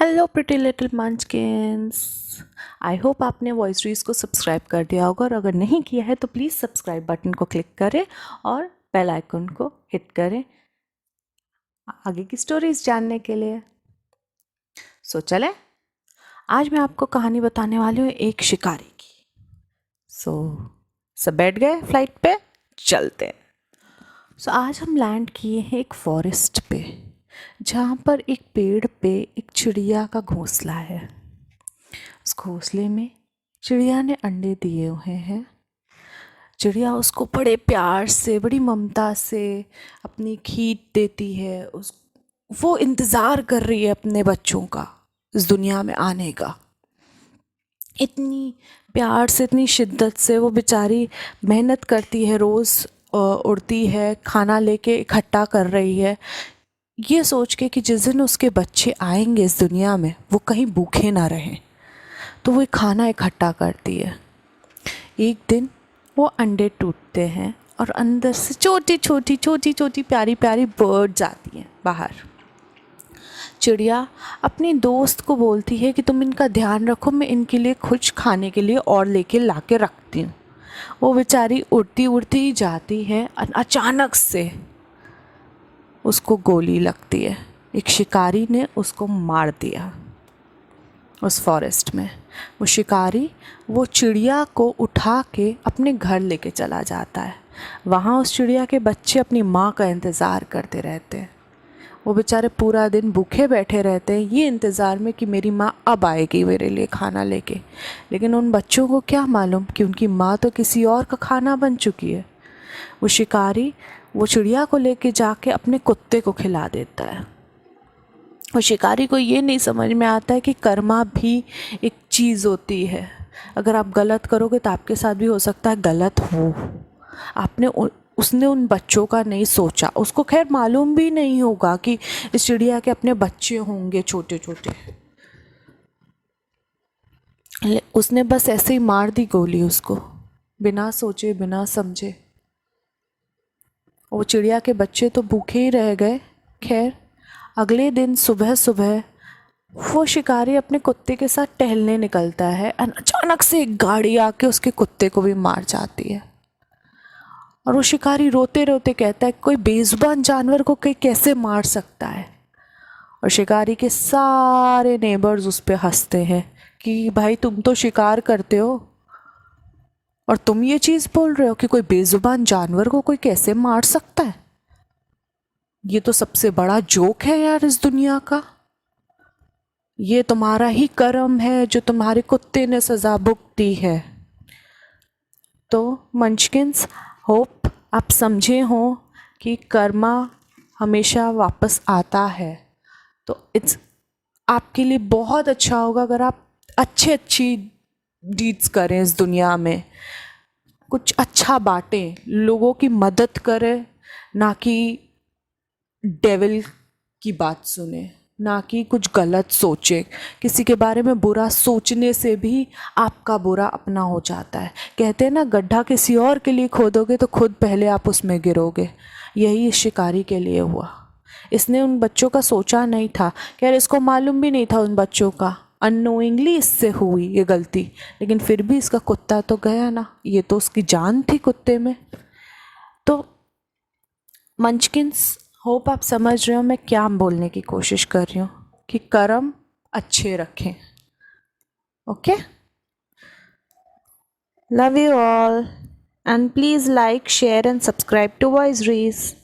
Hello pretty little munchkins. I hope आपने Voice Reez को subscribe कर दिया होगा, और अगर नहीं किया है तो प्लीज़ सब्सक्राइब बटन को क्लिक करें और बेल आइकन को हिट करें आगे की स्टोरीज जानने के लिए। चलें, आज मैं आपको कहानी बताने वाली हूँ एक शिकारी की। सब बैठ गए फ्लाइट पे, चलते हैं। आज हम लैंड किए हैं एक फॉरेस्ट पे, जहाँ पर एक पेड़ पे एक चिड़िया का घोंसला है। उस घोंसले में चिड़िया ने अंडे दिए हुए हैं। चिड़िया उसको बड़े प्यार से, बड़ी ममता से अपनी खींच देती है। वो इंतज़ार कर रही है अपने बच्चों का इस दुनिया में आने का। इतनी प्यार से, इतनी शिद्दत से वो बेचारी मेहनत करती है, रोज़ उड़ती है, खाना लेके इकट्ठा कर रही है, ये सोच के कि जिस दिन उसके बच्चे आएंगे इस दुनिया में वो कहीं भूखे ना रहें। तो वो खाना इकट्ठा करती है। एक दिन वो अंडे टूटते हैं और अंदर से छोटी छोटी प्यारी प्यारी बर्ड्स आती हैं बाहर। चिड़िया अपनी दोस्त को बोलती है कि तुम इनका ध्यान रखो, मैं इनके लिए कुछ खाने के लिए और लेके ला के रखती हूँ। वो बेचारी उड़ती उड़ती ही जाती है और अचानक से उसको गोली लगती है। एक शिकारी ने उसको मार दिया उस फॉरेस्ट में। वो शिकारी वो चिड़िया को उठा के अपने घर लेके चला जाता है। वहाँ उस चिड़िया के बच्चे अपनी माँ का इंतज़ार करते रहते हैं। वो बेचारे पूरा दिन भूखे बैठे रहते हैं ये इंतज़ार में कि मेरी माँ अब आएगी मेरे लिए खाना लेके। लेकिन उन बच्चों को क्या मालूम कि उनकी माँ तो किसी और का खाना बन चुकी है। वो शिकारी वो चिड़िया को लेके जाके अपने कुत्ते को खिला देता है। और शिकारी को ये नहीं समझ में आता है कि कर्मा भी एक चीज़ होती है। अगर आप गलत करोगे तो आपके साथ भी हो सकता है गलत हो। उसने उन बच्चों का नहीं सोचा। उसको खैर मालूम भी नहीं होगा कि इस चिड़िया के अपने बच्चे होंगे छोटे छोटे। उसने बस ऐसे ही मार दी गोली उसको, बिना सोचे बिना समझे। वो चिड़िया के बच्चे तो भूखे ही रह गए। खैर अगले दिन सुबह सुबह वो शिकारी अपने कुत्ते के साथ टहलने निकलता है और अचानक से एक गाड़ी आके उसके कुत्ते को भी मार जाती है। और वो शिकारी रोते रोते कहता है कोई बेजुबान जानवर को कोई कैसे मार सकता है। और शिकारी के सारे नेबर्स उस पर हंसते हैं कि भाई तुम तो शिकार करते हो और तुम ये चीज़ बोल रहे हो कि कोई बेजुबान जानवर को कोई कैसे मार सकता है। ये तो सबसे बड़ा जोक है यार इस दुनिया का। ये तुम्हारा ही कर्म है जो तुम्हारे कुत्ते ने सज़ा भुगती है। तो मंचकिंस, होप आप समझे हो कि कर्मा हमेशा वापस आता है। तो इट्स आपके लिए बहुत अच्छा होगा अगर आप अच्छी डीड्स करें इस दुनिया में, कुछ अच्छा बांटें, लोगों की मदद करें, ना कि डेविल की बात सुने, ना कि कुछ गलत सोचे। किसी के बारे में बुरा सोचने से भी आपका बुरा अपना हो जाता है। कहते हैं ना, गड्ढा किसी और के लिए खोदोगे तो खुद पहले आप उसमें गिरोगे। यही इस शिकारी के लिए हुआ। इसने उन बच्चों का सोचा नहीं था। खैर इसको मालूम भी नहीं था उन बच्चों का, अननोइंगली इससे हुई ये गलती। लेकिन फिर भी इसका कुत्ता तो गया ना, ये तो उसकी जान थी कुत्ते में। तो मंचकिंस, होप आप समझ रहे हो मैं क्या बोलने की कोशिश कर रही हूँ, कि कर्म अच्छे रखें। Okay, love you all and please like, share and subscribe to Voice रीज।